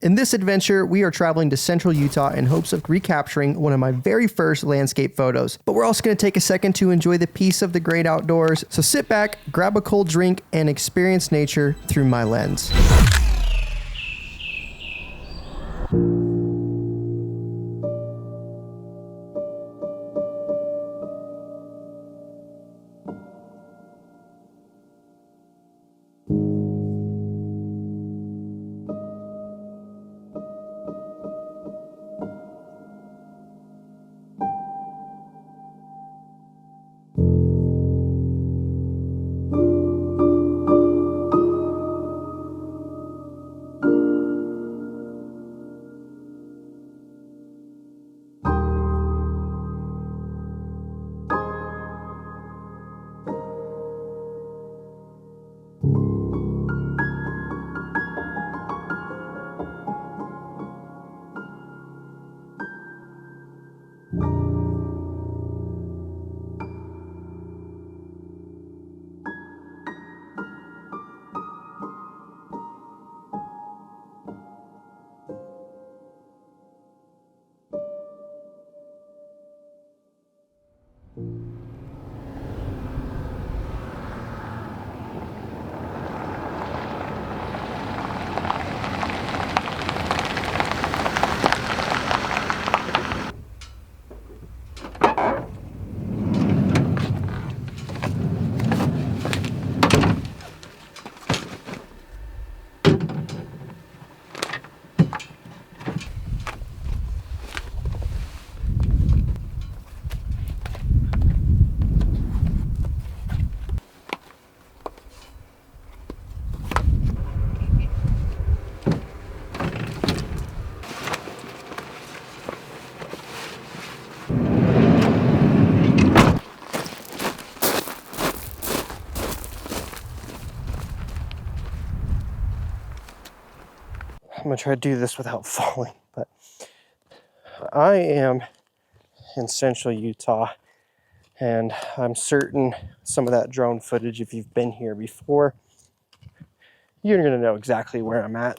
In this adventure, we are traveling to central Utah in hopes of recapturing one of my very first landscape photos. But we're also going to take a second to enjoy the peace of the great outdoors. So sit back, grab a cold drink, and experience nature through my lens. I'm gonna try to do this without falling, but I am in central Utah, and I'm certain some of that drone footage, if you've been here before, you're gonna know exactly where I'm at.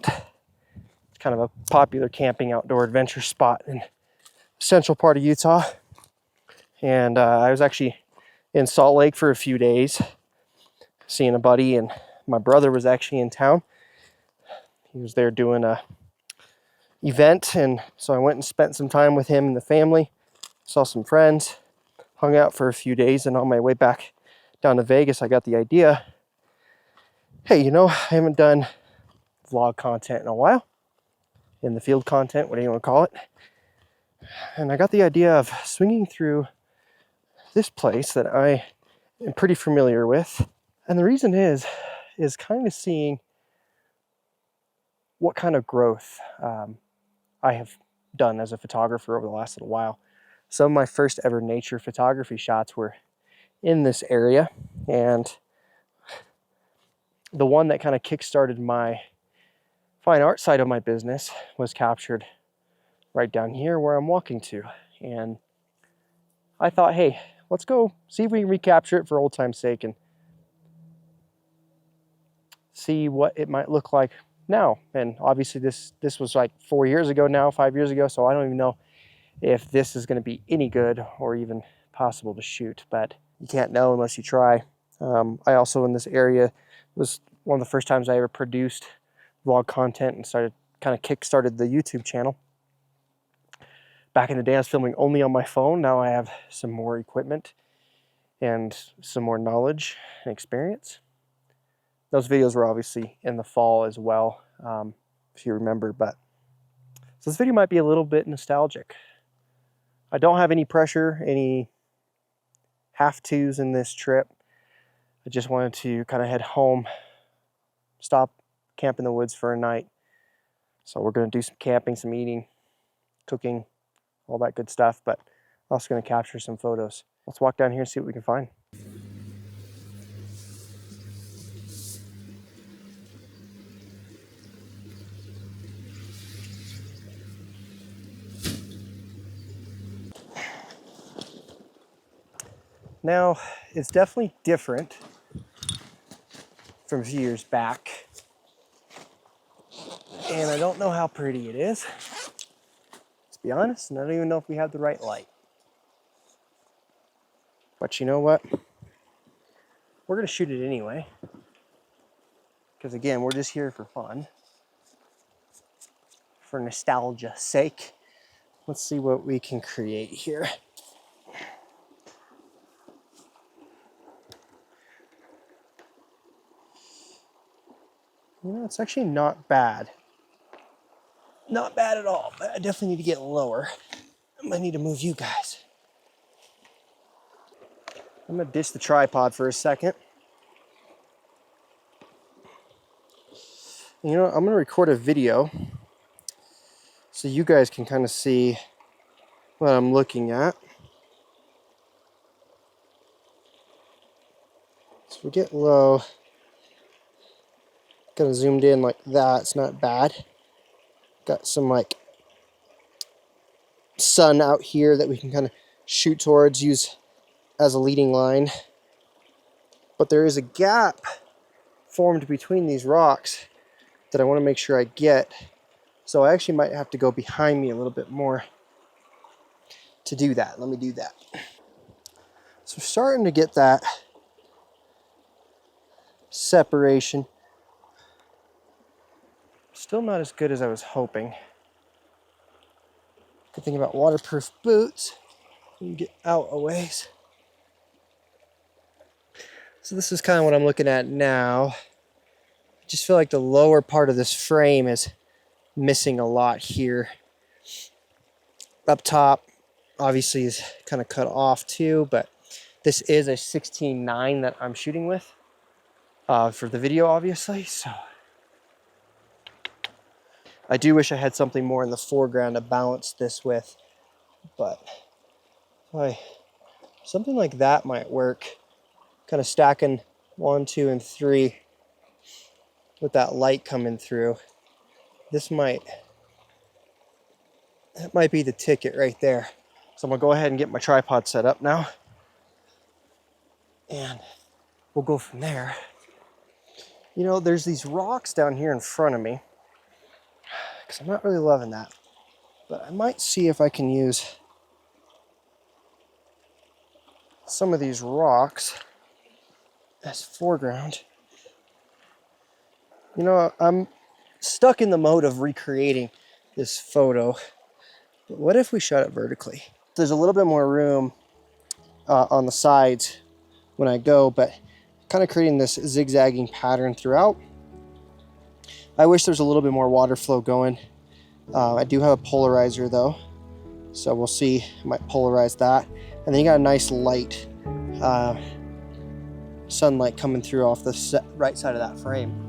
It's kind of a popular camping outdoor adventure spot in the central part of Utah. And I was actually in Salt Lake for a few days, seeing a buddy, and my brother was actually in town. He was there doing a event, and so I went and spent some time with him and the family, saw some friends, hung out for a few days, and on my way back down to Vegas, I got the idea, hey, I haven't done vlog content in a while, in the field content, whatever you want to call it, and I got the idea of swinging through this place that I am pretty familiar with, and the reason is kind of seeing what kind of growth I have done as a photographer over the last little while. Some of my first ever nature photography shots were in this area, and the one that kind of kickstarted my fine art side of my business was captured right down here where I'm walking to. And I thought, hey, let's go see if we can recapture it for old time's sake and see what it might look like now. And obviously this was like 4 years ago now, 5 years ago, so I don't even know if this is going to be any good or even possible to shoot, but you can't know unless you try. I also, in this area, was one of the first times I ever produced vlog content and kickstarted the YouTube channel. Back in the day, I was filming only on my phone. Now I have some more equipment and some more knowledge and experience. Those videos were obviously in the fall as well, if you remember, but so this video might be a little bit nostalgic. I don't have any pressure, any have-tos in this trip. I just wanted to kind of head home, stop, camp in the woods for a night. So we're going to do some camping, some eating, cooking, all that good stuff, but I'm also going to capture some photos. Let's walk down here and see what we can find. Now, it's definitely different from a few years back. And I don't know how pretty it is. Let's be honest, and I don't even know if we have the right light. But you know what? We're gonna shoot it anyway. Because again, we're just here for fun. For nostalgia's sake. Let's see what we can create here. You know, it's actually not bad. Not bad at all, but I definitely need to get lower. I might need to move you guys. I'm gonna ditch the tripod for a second. You know, I'm gonna record a video so you guys can kind of see what I'm looking at. So we get low. Kind of zoomed in like that. It's not bad. Got some like sun out here that we can kind of shoot towards, use as a leading line. But there is a gap formed between these rocks that I want to make sure I get. So I actually might have to go behind me a little bit more to do that. Let me do that. So we're starting to get that separation. Still not as good as I was hoping. Good thing about waterproof boots, you can get out a ways. So this is kind of what I'm looking at now. I just feel like the lower part of this frame is missing a lot here. Up top, obviously, is kind of cut off too, but this is a 16:9 that I'm shooting with for the video, obviously. So I do wish I had something more in the foreground to balance this with, but something like that might work. Kind of stacking 1, 2, and 3 with that light coming through. That might be the ticket right there. So I'm gonna go ahead and get my tripod set up now, and we'll go from there. You know, there's these rocks down here in front of me, because I'm not really loving that. But I might see if I can use some of these rocks as foreground. You know, I'm stuck in the mode of recreating this photo. But what if we shot it vertically? There's a little bit more room on the sides when I go, but kind of creating this zigzagging pattern throughout. I wish there was a little bit more water flow going. I do have a polarizer though, so we'll see. I might polarize that. And then you got a nice light, sunlight coming through off the right side of that frame.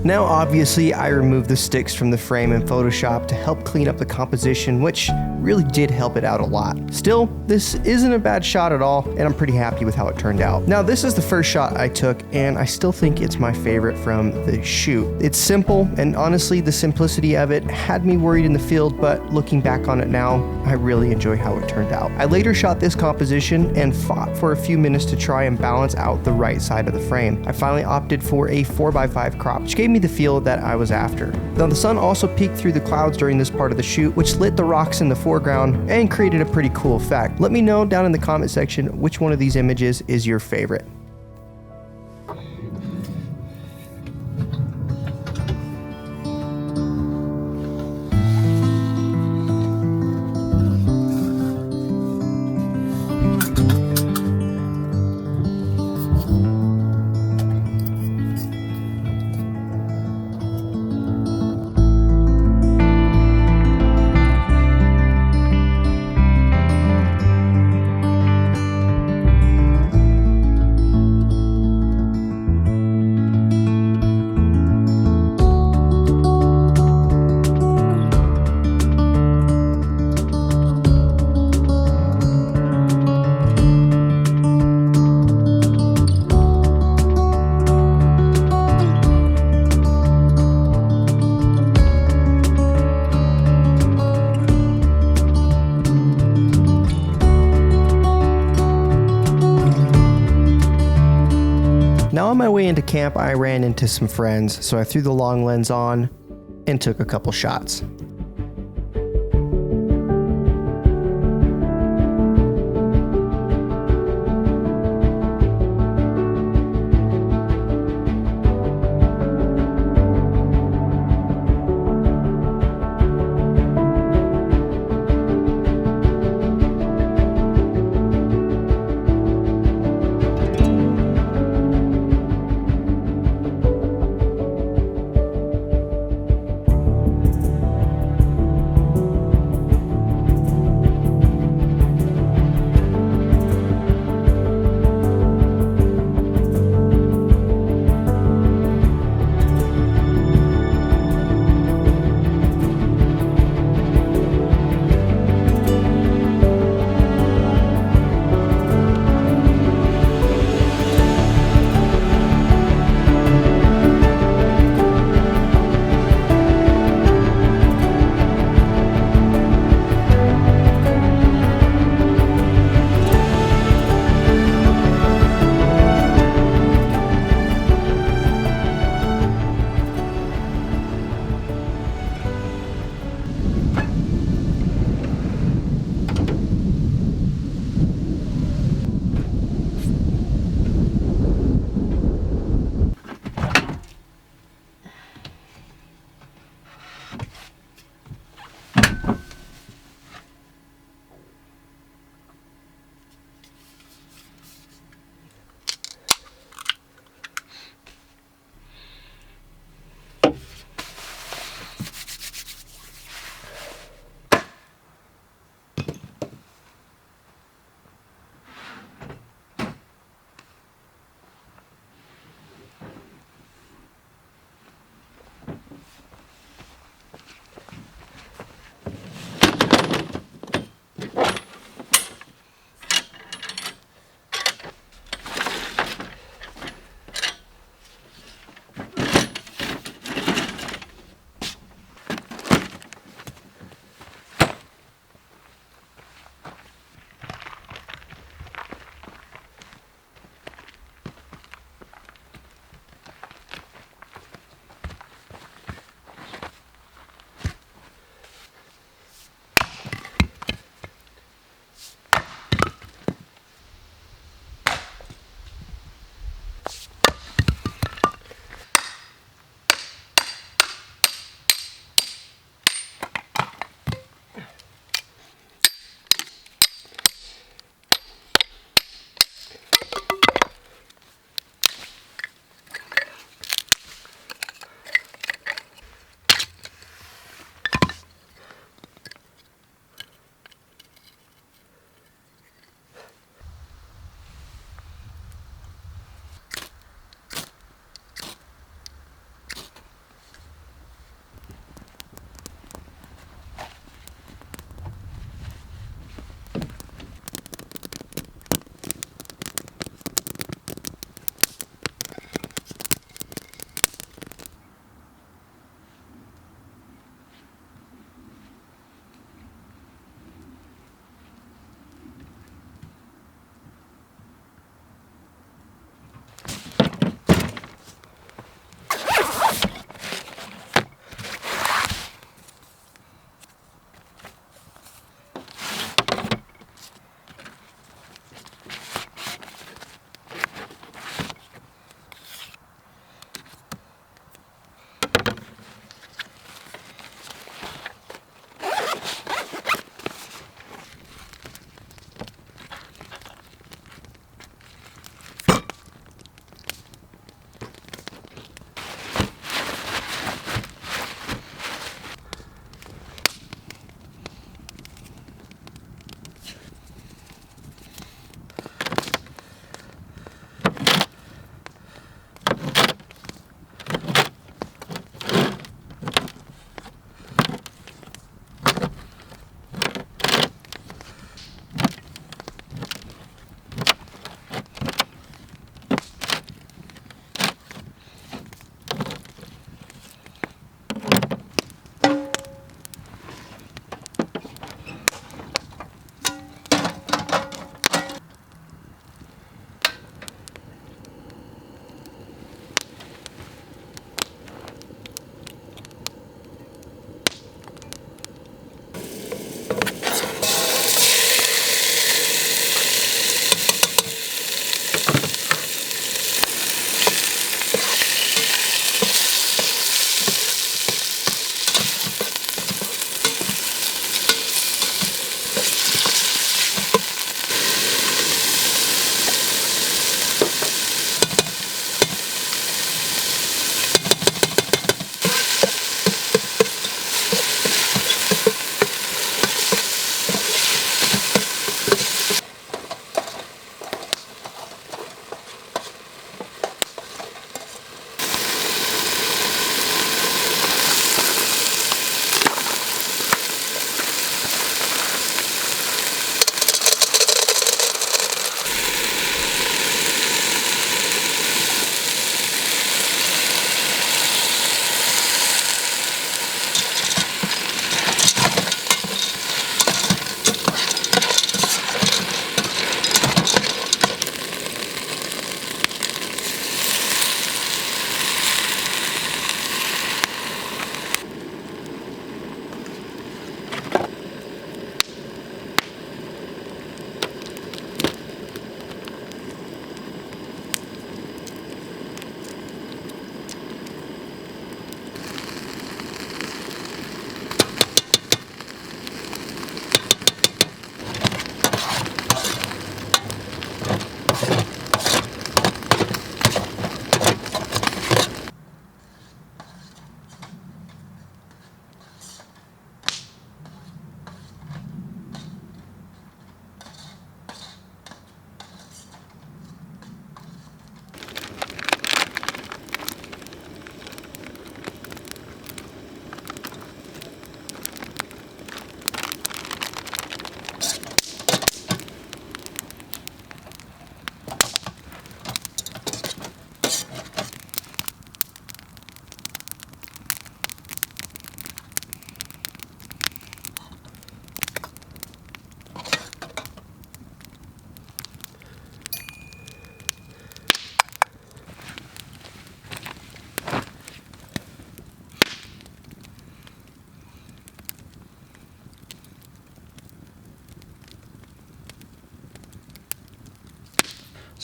Now obviously I removed the sticks from the frame in Photoshop to help clean up the composition, which really did help it out a lot. Still, this isn't a bad shot at all, and I'm pretty happy with how it turned out. Now this is the first shot I took, and I still think it's my favorite from the shoot. It's simple, and honestly the simplicity of it had me worried in the field, but looking back on it now, I really enjoy how it turned out. I later shot this composition and fought for a few minutes to try and balance out the right side of the frame. I finally opted for a 4x5 crop, which gave me the feel that I was after. Now the sun also peeked through the clouds during this part of the shoot, which lit the rocks in the foreground and created a pretty cool effect. Let me know down in the comment section which one of these images is your favorite. Now on my way into camp, I ran into some friends, so I threw the long lens on and took a couple shots.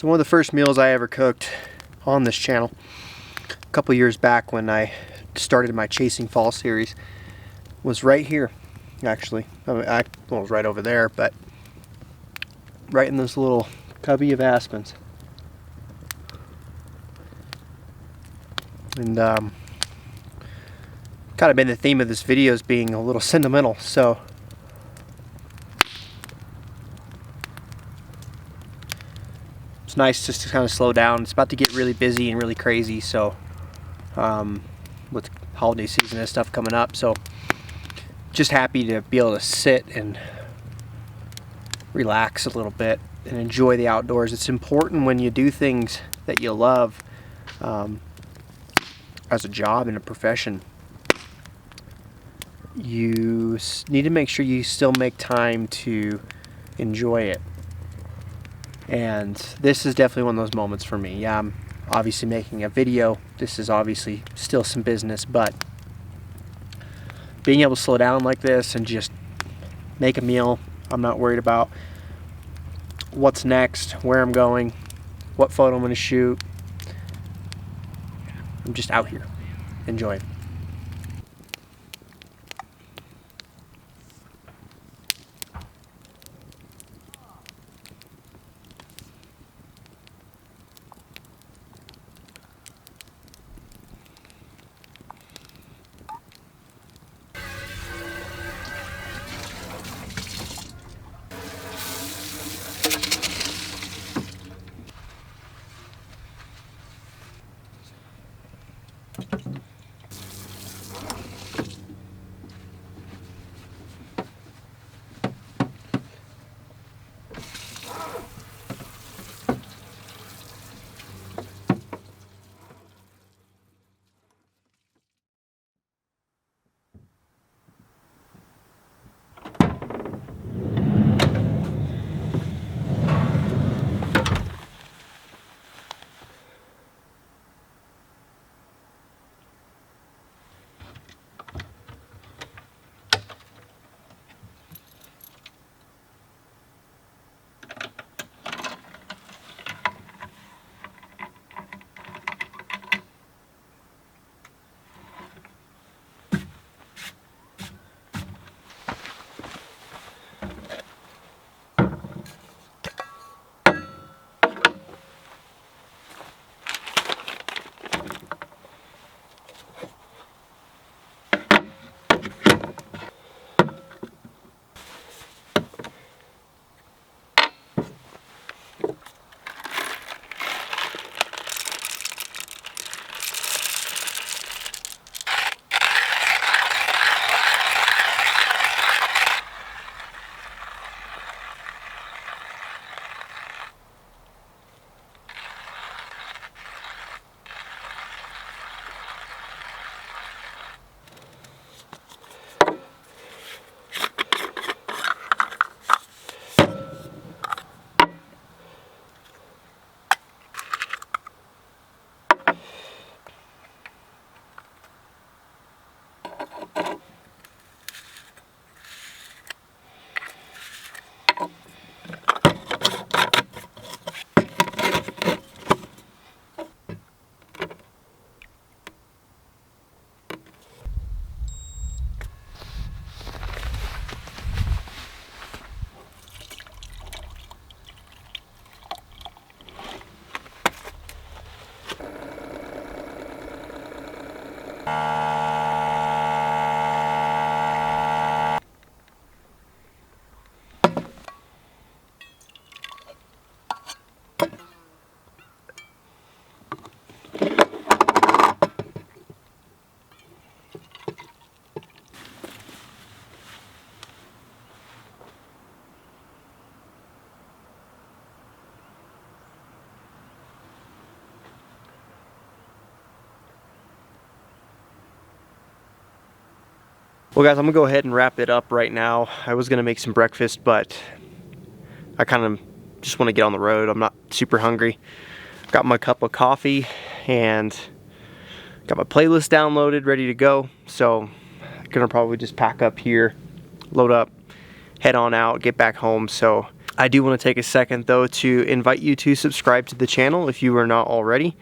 So one of the first meals I ever cooked on this channel, a couple years back when I started my Chasing Fall series, was right here, actually. Well, it was right over there, but right in this little cubby of aspens. And kind of been the theme of this video is being a little sentimental, so it's nice just to kind of slow down. It's about to get really busy and really crazy, so with holiday season and stuff coming up, so just happy to be able to sit and relax a little bit and enjoy the outdoors. It's important when you do things that you love as a job and a profession. You need to make sure you still make time to enjoy it. And this is definitely one of those moments for me. Yeah, I'm obviously making a video. This is obviously still some business, but being able to slow down like this and just make a meal, I'm not worried about what's next, where I'm going, what photo I'm going to shoot. I'm just out here enjoying. Well guys, I'm gonna go ahead and wrap it up right now. I was gonna make some breakfast, but I kind of just want to get on the road. I'm not super hungry. Got my cup of coffee and got my playlist downloaded, ready to go. So I'm gonna probably just pack up here, load up, head on out, get back home. So I do want to take a second though to invite you to subscribe to the channel if you are not already.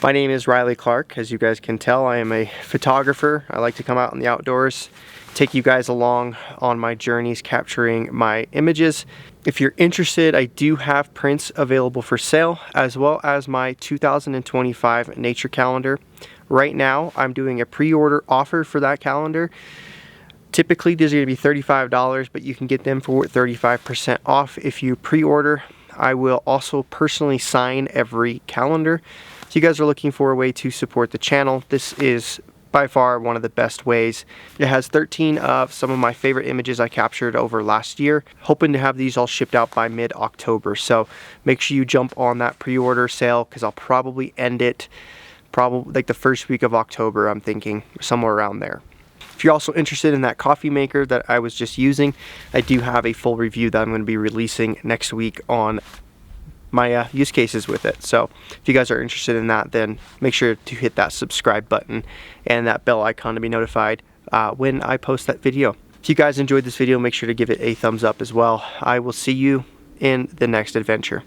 My name is Riley Clark. As you guys can tell, I am a photographer. I like to come out in the outdoors, take you guys along on my journeys capturing my images. If you're interested, I do have prints available for sale, as well as my 2025 nature calendar. Right now, I'm doing a pre-order offer for that calendar. Typically, these are going to be $35, but you can get them for 35% off if you pre-order. I will also personally sign every calendar. If you guys are looking for a way to support the channel, this is by far one of the best ways. It has 13 of some of my favorite images I captured over last year. Hoping to have these all shipped out by mid-October. So make sure you jump on that pre-order sale, because I'll probably end it probably like the first week of October, I'm thinking, somewhere around there. If you're also interested in that coffee maker that I was just using, I do have a full review that I'm going to be releasing next week on my use cases with it. So if you guys are interested in that, then make sure to hit that subscribe button and that bell icon to be notified when I post that video. If you guys enjoyed this video, make sure to give it a thumbs up as well. I will see you in the next adventure.